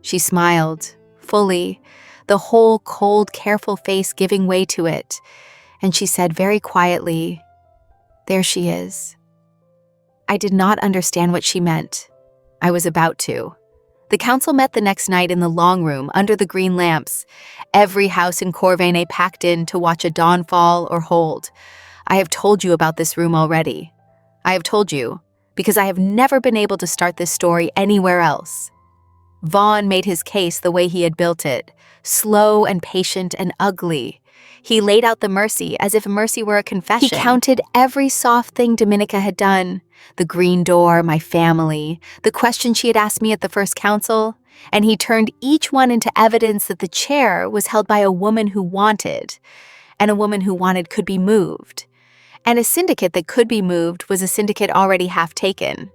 She smiled, fully, the whole cold, careful face giving way to it, and she said very quietly, "There she is." I did not understand what she meant. I was about to. The council met the next night in the long room under the green lamps, every house in Korvane packed in to watch a dawn fall or hold. I have told you about this room already. I have told you, because I have never been able to start this story anywhere else. Vaughn made his case the way he had built it, slow and patient and ugly. He laid out the mercy as if mercy were a confession. He counted every soft thing Dominika had done, the green door, my family, the question she had asked me at the first council, and he turned each one into evidence that the chair was held by a woman who wanted, and a woman who wanted could be moved. And a syndicate that could be moved was a syndicate already half taken.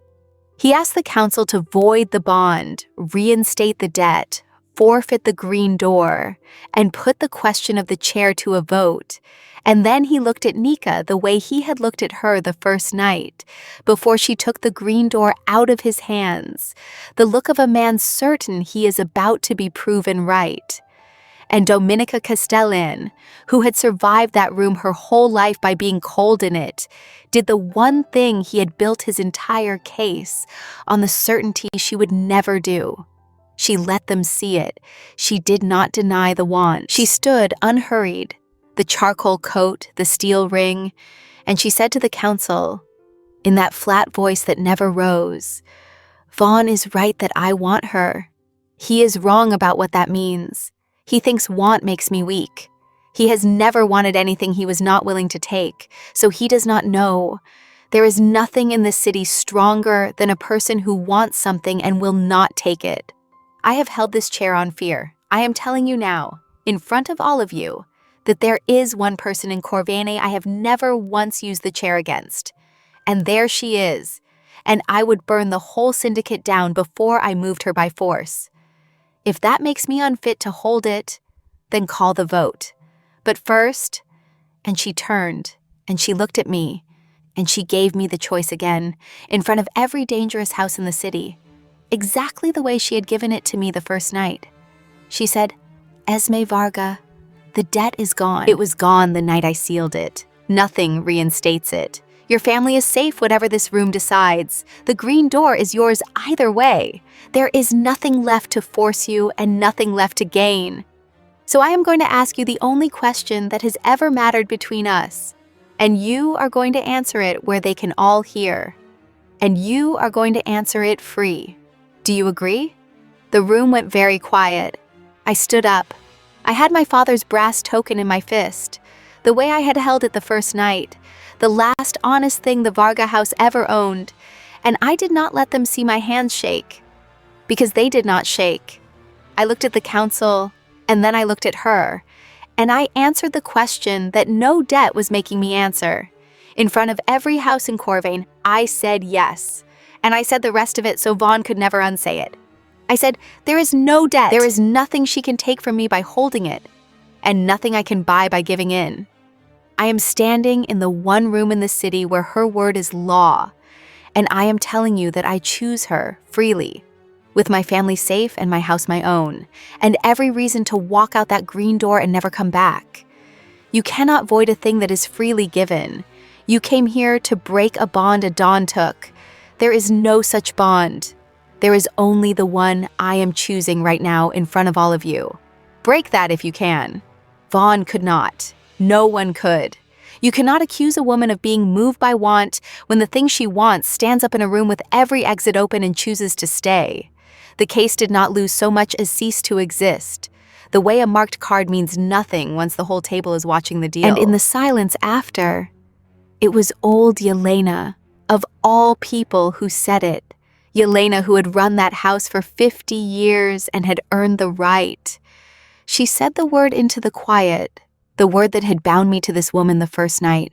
He asked the council to void the bond, reinstate the debt, forfeit the green door, and put the question of the chair to a vote. And then he looked at Nika the way he had looked at her the first night, before she took the green door out of his hands, the look of a man certain he is about to be proven right. And Dominika Castellan, who had survived that room her whole life by being cold in it, did the one thing he had built his entire case on the certainty she would never do. She let them see it. She did not deny the want. She stood unhurried, the charcoal coat, the steel ring, and she said to the council, in that flat voice that never rose, "Vaughn is right that I want her. He is wrong about what that means. He thinks want makes me weak. He has never wanted anything he was not willing to take, so he does not know. There is nothing in this city stronger than a person who wants something and will not take it. I have held this chair on fear. I am telling you now, in front of all of you, that there is one person in Korvane I have never once used the chair against. And there she is, and I would burn the whole syndicate down before I moved her by force. If that makes me unfit to hold it, then call the vote. But first," and she turned, and she looked at me, and she gave me the choice again, in front of every dangerous house in the city, exactly the way she had given it to me the first night. She said, "Esme Varga, the debt is gone. It was gone the night I sealed it. Nothing reinstates it. Your family is safe whatever this room decides. The green door is yours either way. There is nothing left to force you and nothing left to gain. So I am going to ask you the only question that has ever mattered between us, and you are going to answer it where they can all hear. And you are going to answer it free. Do you agree?" The room went very quiet. I stood up. I had my father's brass token in my fist, the way I had held it the first night, the last honest thing the Varga house ever owned, and I did not let them see my hands shake, because they did not shake. I looked at the council, and then I looked at her, and I answered the question that no debt was making me answer. In front of every house in Korvane, I said yes, and I said the rest of it so Vaughn could never unsay it. I said, there is no debt. There is nothing she can take from me by holding it, and nothing I can buy by giving in. I am standing in the one room in the city where her word is law, and I am telling you that I choose her freely, with my family safe and my house my own, and every reason to walk out that green door and never come back. You cannot void a thing that is freely given. You came here to break a bond a Dawn took. There is no such bond. There is only the one I am choosing right now in front of all of you. Break that if you can. Vaughn could not. No one could. You cannot accuse a woman of being moved by want when the thing she wants stands up in a room with every exit open and chooses to stay. The case did not lose so much as cease to exist. the way a marked card means nothing once the whole table is watching the deal. And in the silence after, it was old Yelena, of all people, who said it. Yelena, who had run that house for 50 years and had earned the right. She said the word into the quiet, the word that had bound me to this woman the first night,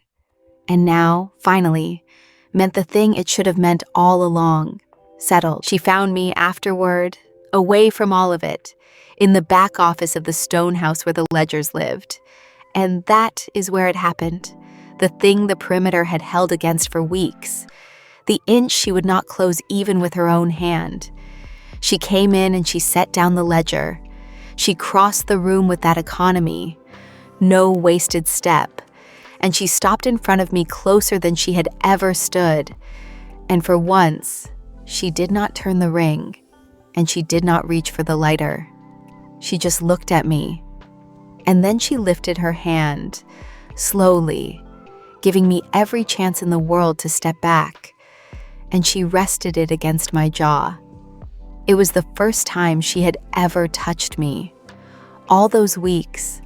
and now, finally, meant the thing it should have meant all along: settled. She found me afterward, away from all of it, in the back office of the stone house where the Ledgers lived. And that is where it happened, the thing the perimeter had held against for weeks, the inch she would not close even with her own hand. She came in and she set down the ledger. She crossed the room with that economy, no wasted step, and she stopped in front of me closer than she had ever stood. And for once, she did not turn the ring, and she did not reach for the lighter. She just looked at me, and then she lifted her hand, slowly, giving me every chance in the world to step back, and she rested it against my jaw. It was the first time she had ever touched me. All those weeks,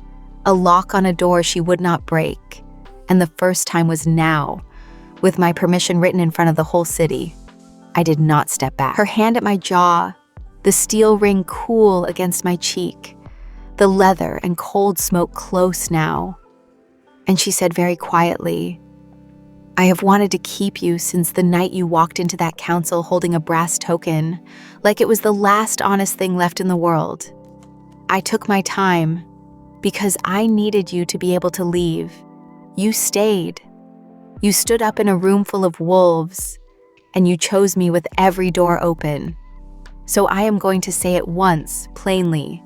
a lock on a door she would not break, and the first time was now, with my permission written in front of the whole city. I did not step back. Her hand at my jaw, the steel ring cool against my cheek, the leather and cold smoke close now. And she said very quietly, "I have wanted to keep you since the night you walked into that council holding a brass token, like it was the last honest thing left in the world. I took my time, because I needed you to be able to leave. You stayed. You stood up in a room full of wolves, and you chose me with every door open. So I am going to say it once, plainly,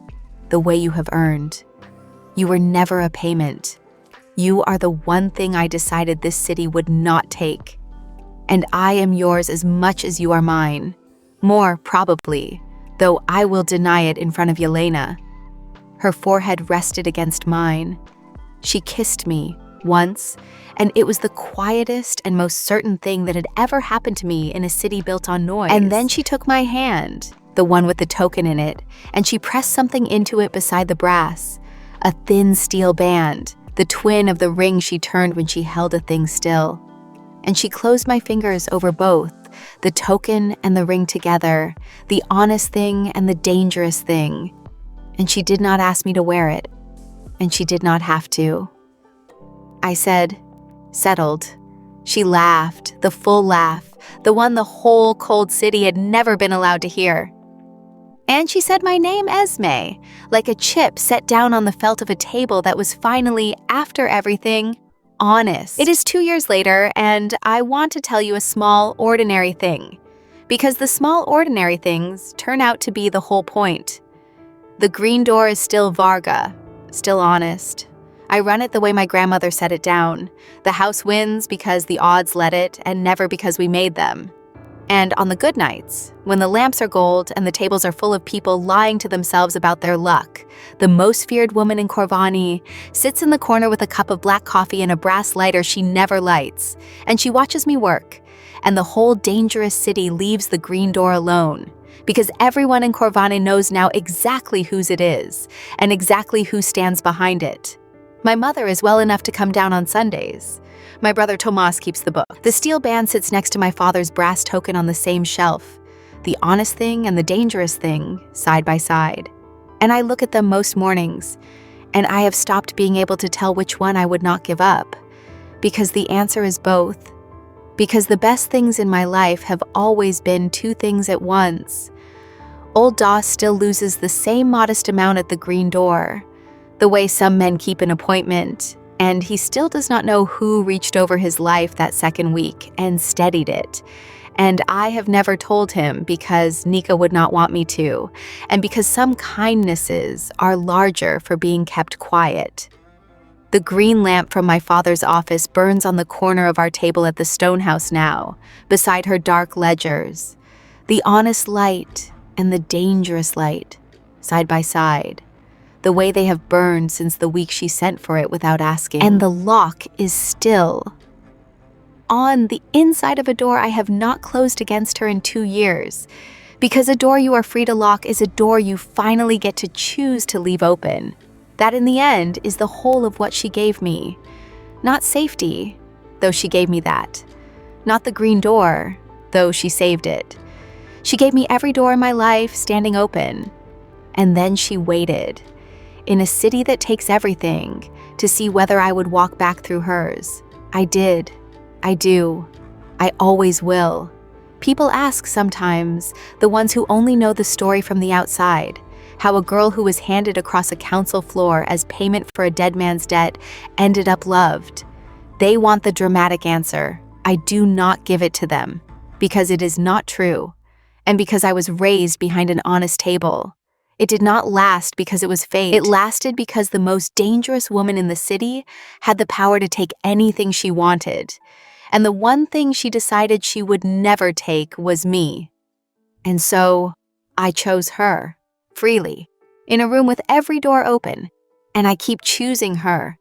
the way you have earned. You were never a payment. You are the one thing I decided this city would not take. And I am yours as much as you are mine. More, probably, though I will deny it in front of Yelena." Her forehead rested against mine. She kissed me once, and it was the quietest and most certain thing that had ever happened to me in a city built on noise. And then she took my hand, the one with the token in it, and she pressed something into it beside the brass, a thin steel band, the twin of the ring she turned when she held a thing still. And she closed my fingers over both, the token and the ring together, the honest thing and the dangerous thing. And she did not ask me to wear it, and she did not have to. I said, "Settled." She laughed, the full laugh, the one the whole cold city had never been allowed to hear. And she said my name, Esme, like a chip set down on the felt of a table that was finally, after everything, honest. It is 2 years later, and I want to tell you a small, ordinary thing, because the small, ordinary things turn out to be the whole point. The green door is still Varga, still honest. I run it the way my grandmother set it down. The house wins because the odds let it, and never because we made them. And on the good nights, when the lamps are gold and the tables are full of people lying to themselves about their luck, the most feared woman in Korvane sits in the corner with a cup of black coffee and a brass lighter she never lights, and she watches me work, and the whole dangerous city leaves the green door alone, because everyone in Korvane knows now exactly whose it is, and exactly who stands behind it. My mother is well enough to come down on Sundays. My brother Tomas keeps the book. The steel band sits next to my father's brass token on the same shelf, the honest thing and the dangerous thing, side by side. And I look at them most mornings, and I have stopped being able to tell which one I would not give up, because the answer is both. Because the best things in my life have always been two things at once. Old Doss still loses the same modest amount at the green door, the way some men keep an appointment, and he still does not know who reached over his life that second week and steadied it. And I have never told him because Nika would not want me to, and because some kindnesses are larger for being kept quiet. The green lamp from my father's office burns on the corner of our table at the stone house now, beside her dark ledgers. The honest light and the dangerous light, side by side, the way they have burned since the week she sent for it without asking. And the lock is still on the inside of a door I have not closed against her in 2 years, Because a door you are free to lock is a door you finally get to choose to leave open. That in the end is the whole of what she gave me. Not safety, though she gave me that. Not the green door, though she saved it. She gave me every door in my life standing open. And then she waited, in a city that takes everything, to see whether I would walk back through hers. I did. I do. I always will. People ask sometimes, the ones who only know the story from the outside, how a girl who was handed across a council floor as payment for a dead man's debt ended up loved. They want the dramatic answer. I do not give it to them, because it is not true, and because I was raised behind an honest table. It did not last because it was fate. It lasted because the most dangerous woman in the city had the power to take anything she wanted. And the one thing she decided she would never take was me. And so, I chose her, freely, in a room with every door open, and I keep choosing her.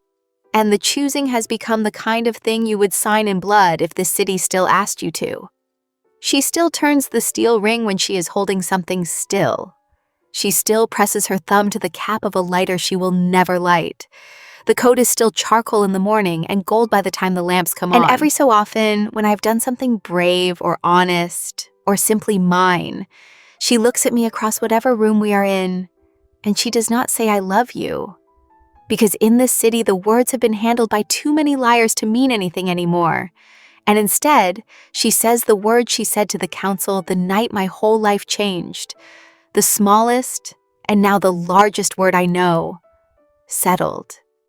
And the choosing has become the kind of thing you would sign in blood if the city still asked you to. She still turns the steel ring when she is holding something still. She still presses her thumb to the cap of a lighter she will never light. The code is still charcoal in the morning and gold by the time the lamps come on. And every so often, when I've done something brave or honest or simply mine, she looks at me across whatever room we are in, and she does not say, "I love you." Because in this city, the words have been handled by too many liars to mean anything anymore. And instead, she says the words she said to the council the night my whole life changed. The smallest, and now the largest word I know. Settled.